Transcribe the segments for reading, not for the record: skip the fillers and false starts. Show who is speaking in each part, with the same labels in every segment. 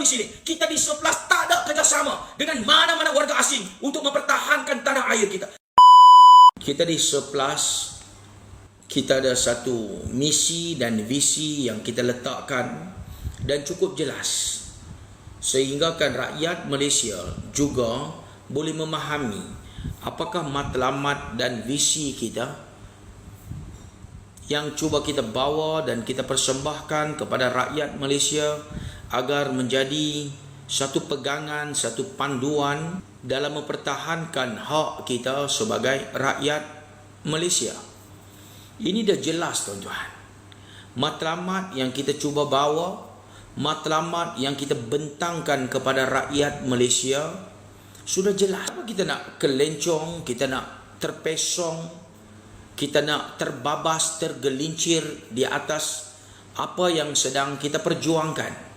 Speaker 1: di sini, kita di 11 tak ada kerjasama dengan mana-mana warga asing untuk mempertahankan tanah air kita. Kita di 11, kita ada satu misi dan visi yang kita letakkan dan cukup jelas, sehingga kan rakyat Malaysia juga boleh memahami apakah matlamat dan visi kita yang cuba kita bawa dan kita persembahkan kepada rakyat Malaysia agar menjadi satu pegangan, satu panduan dalam mempertahankan hak kita sebagai rakyat Malaysia. Ini dah jelas, tuan-tuan. Matlamat yang kita cuba bawa, matlamat yang kita bentangkan kepada rakyat Malaysia sudah jelas. Apa kita nak kelencong, kita nak terpesong, kita nak terbabas, tergelincir di atas apa yang sedang kita perjuangkan.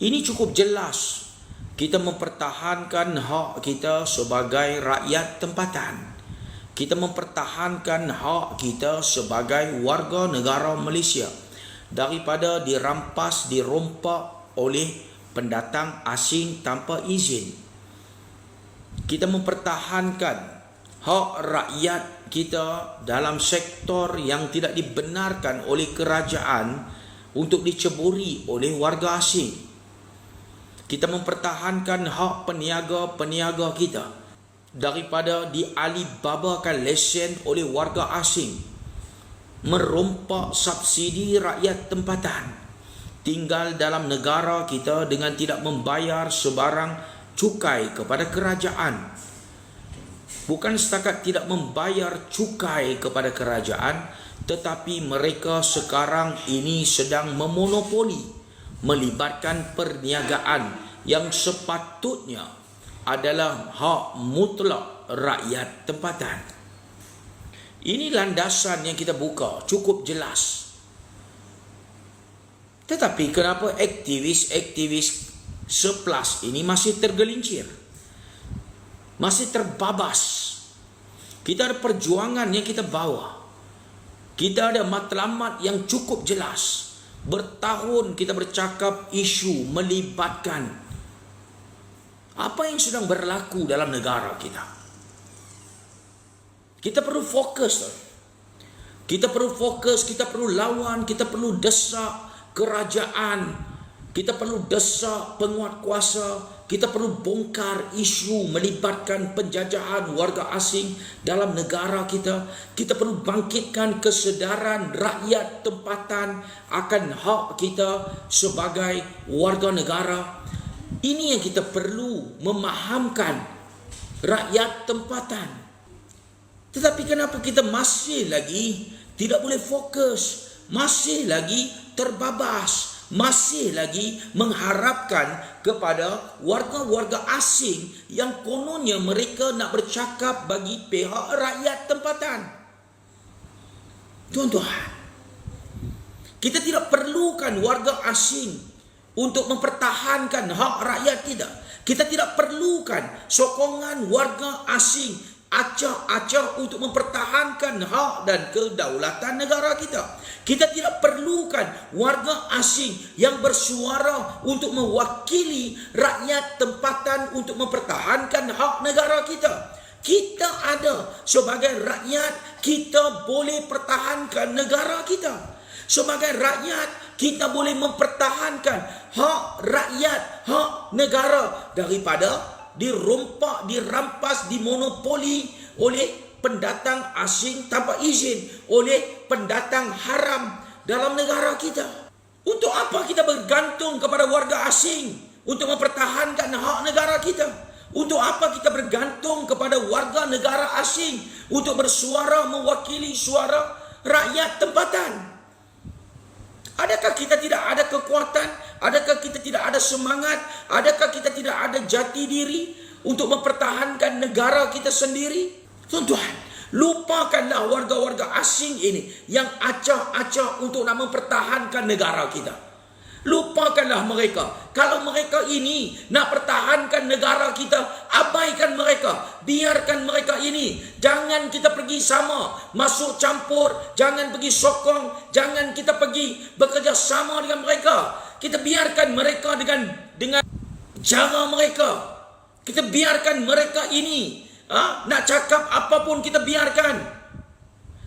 Speaker 1: Ini cukup jelas. Kita mempertahankan hak kita sebagai rakyat tempatan. Kita mempertahankan hak kita sebagai warga negara Malaysia daripada dirampas, dirompak oleh pendatang asing tanpa izin. Kita mempertahankan hak rakyat kita dalam sektor yang tidak dibenarkan oleh kerajaan untuk diceburi oleh warga asing. Kita mempertahankan hak peniaga-peniaga kita daripada dialibabakan lesen oleh warga asing, merompak subsidi rakyat tempatan, tinggal dalam negara kita dengan tidak membayar sebarang cukai kepada kerajaan. Bukan setakat tidak membayar cukai kepada kerajaan, tetapi mereka sekarang ini sedang memonopoli, melibatkan perniagaan yang sepatutnya adalah hak mutlak rakyat tempatan. Ini landasan yang kita buka, cukup jelas. Tetapi kenapa aktivis-aktivis 11 ini masih tergelincir, masih terbabas? Kita ada perjuangan yang kita bawa. Kita ada matlamat yang cukup jelas. Bertahun kita bercakap isu melibatkan apa yang sedang berlaku dalam negara kita. Kita perlu fokus. Kita perlu fokus, kita perlu lawan, kita perlu desak kerajaan. Kita perlu desak penguat kuasa, kita perlu bongkar isu melibatkan penjajahan warga asing dalam negara kita. Kita perlu bangkitkan kesedaran rakyat tempatan akan hak kita sebagai warga negara. Ini yang kita perlu memahamkan rakyat tempatan. Tetapi kenapa kita masih lagi tidak boleh fokus, masih lagi terbabas, masih lagi mengharapkan kepada warga-warga asing yang kononnya mereka nak bercakap bagi pihak rakyat tempatan. Tuan-tuan, kita tidak perlukan warga asing untuk mempertahankan hak rakyat kita. Kita tidak perlukan sokongan warga asing acah-acah untuk mempertahankan hak dan kedaulatan negara kita. Kita tidak perlukan warga asing yang bersuara untuk mewakili rakyat tempatan untuk mempertahankan hak negara kita. Kita ada sebagai rakyat, kita boleh pertahankan negara kita. Sebagai rakyat, kita boleh mempertahankan hak rakyat, hak negara daripada dirompak, dirampas, dimonopoli oleh pendatang asing tanpa izin, oleh pendatang haram dalam negara kita. Untuk apa kita bergantung kepada warga asing untuk mempertahankan hak negara kita? Untuk apa kita bergantung kepada warga negara asing untuk bersuara mewakili suara rakyat tempatan? Adakah kita tidak ada kekuatan? Adakah kita tidak ada semangat? Adakah kita tidak ada jati diri untuk mempertahankan negara kita sendiri? Tuan-tuan, lupakanlah warga-warga asing ini yang acah-acah untuk nak mempertahankan negara kita. Lupakanlah mereka. Kalau mereka ini nak pertahankan negara kita, abaikan mereka. Biarkan mereka ini. Jangan kita pergi sama, masuk campur. Jangan pergi sokong. Jangan kita pergi bekerja sama dengan mereka. kita biarkan mereka dengan cara mereka. Kita biarkan mereka ini nak cakap apapun kita biarkan.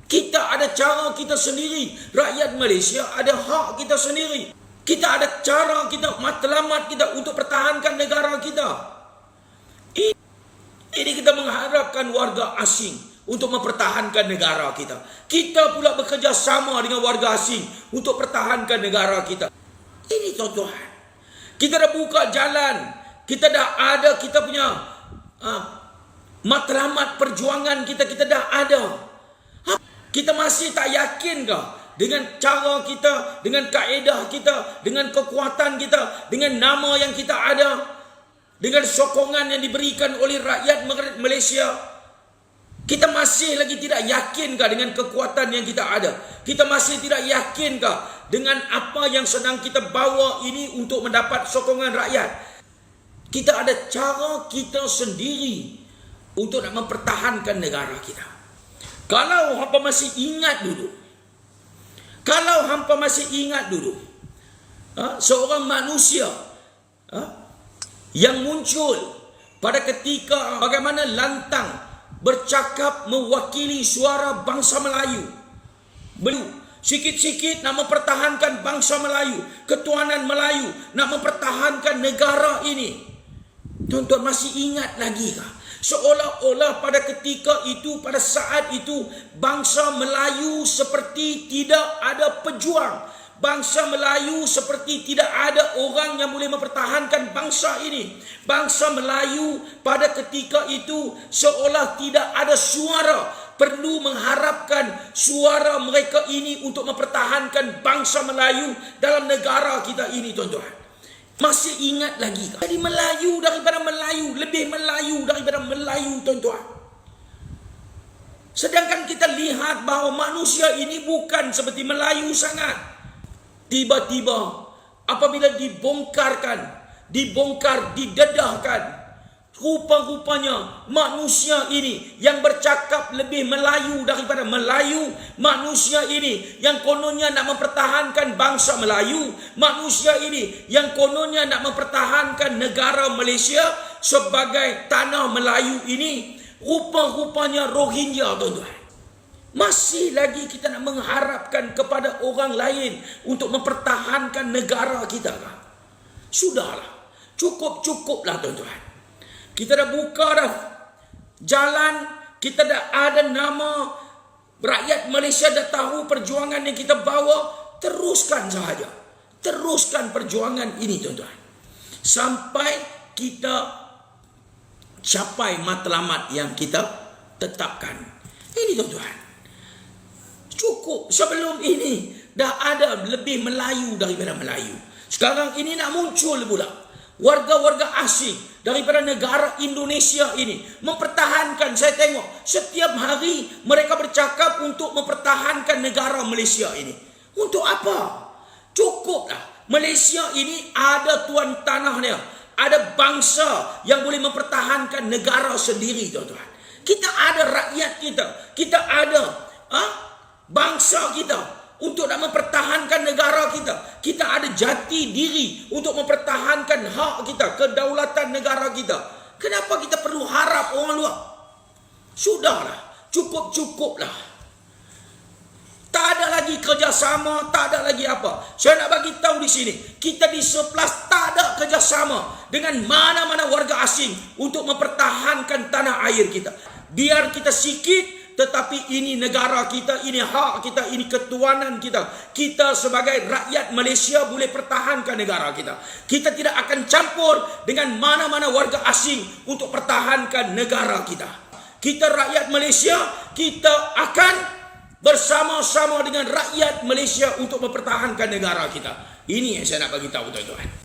Speaker 1: Kita ada cara kita sendiri. Rakyat Malaysia ada hak kita sendiri. Kita ada cara kita, matlamat kita untuk pertahankan negara kita. Ini kita mengharapkan warga asing untuk mempertahankan negara kita. Kita pula bekerjasama dengan warga asing untuk pertahankan negara kita. Ini tuan-tuan. Kita dah buka jalan. Kita dah ada kita punya matlamat perjuangan kita. Kita dah ada. Kita masih tak yakin kah dengan cara kita, dengan kaedah kita, dengan kekuatan kita, dengan nama yang kita ada, dengan sokongan yang diberikan oleh rakyat Malaysia? Kita masih lagi tidak yakinkah dengan kekuatan yang kita ada? Kita masih tidak yakinkah dengan apa yang sedang kita bawa ini untuk mendapat sokongan rakyat? Kita ada cara kita sendiri untuk nak mempertahankan negara kita. Kalau hampa masih ingat dulu, seorang manusia yang muncul pada ketika bagaimana lantang bercakap mewakili suara bangsa Melayu. Sikit-sikit nak mempertahankan bangsa Melayu, ketuanan Melayu, nak mempertahankan negara ini. Tuan-tuan masih ingat lagi kah? Seolah-olah pada ketika itu, pada saat itu, bangsa Melayu seperti tidak ada pejuang. Bangsa Melayu seperti tidak ada orang yang boleh mempertahankan bangsa ini. Bangsa Melayu pada ketika itu seolah tidak ada suara. Perlu mengharapkan suara mereka ini untuk mempertahankan bangsa Melayu dalam negara kita ini, tuan-tuan. Masih ingat lagi kah? Jadi Melayu daripada Melayu, lebih Melayu daripada Melayu, tuan-tuan. Sedangkan kita lihat bahawa manusia ini bukan seperti Melayu sangat. Tiba-tiba apabila dibongkar, didedahkan, rupa-rupanya manusia ini yang bercakap lebih Melayu daripada Melayu, manusia ini yang kononnya nak mempertahankan bangsa Melayu, manusia ini yang kononnya nak mempertahankan negara Malaysia sebagai tanah Melayu ini, rupa-rupanya Rohingya, tuan-tuan. Masih lagi kita nak mengharapkan kepada orang lain untuk mempertahankan negara kita kah? Sudahlah, cukup-cukuplah, tuan-tuan. Kita dah buka dah jalan, kita dah ada nama, rakyat Malaysia dah tahu perjuangan yang kita bawa. Teruskan sahaja, teruskan perjuangan ini, tuan-tuan, sampai kita capai matlamat yang kita tetapkan. Ini, tuan-tuan, cukup. Sebelum ini dah ada lebih Melayu daripada Melayu. Sekarang ini nak muncul pula warga-warga asing daripada negara Indonesia ini mempertahankan. Saya tengok setiap hari mereka bercakap untuk mempertahankan negara Malaysia ini. Untuk apa? Cukuplah. Malaysia ini ada tuan tanahnya, ada bangsa yang boleh mempertahankan negara sendiri, tuan-tuan. Kita ada rakyat kita, kita ada bangsa kita untuk nak mempertahankan negara kita. Kita ada jati diri untuk mempertahankan hak kita, kedaulatan negara kita. Kenapa kita perlu harap orang luar? Sudahlah, cukup-cukuplah. Tak ada lagi kerjasama, tak ada lagi apa. Saya nak bagi tahu di sini, kita di 11 tak ada kerjasama dengan mana-mana warga asing untuk mempertahankan tanah air kita. Biar kita sikit, tetapi ini negara kita, ini hak kita, ini ketuanan kita. Kita sebagai rakyat Malaysia boleh pertahankan negara kita. Kita tidak akan campur dengan mana-mana warga asing untuk pertahankan negara kita. Kita rakyat Malaysia, kita akan bersama-sama dengan rakyat Malaysia untuk mempertahankan negara kita. Ini yang saya nak bagi tahu, tuan-tuan.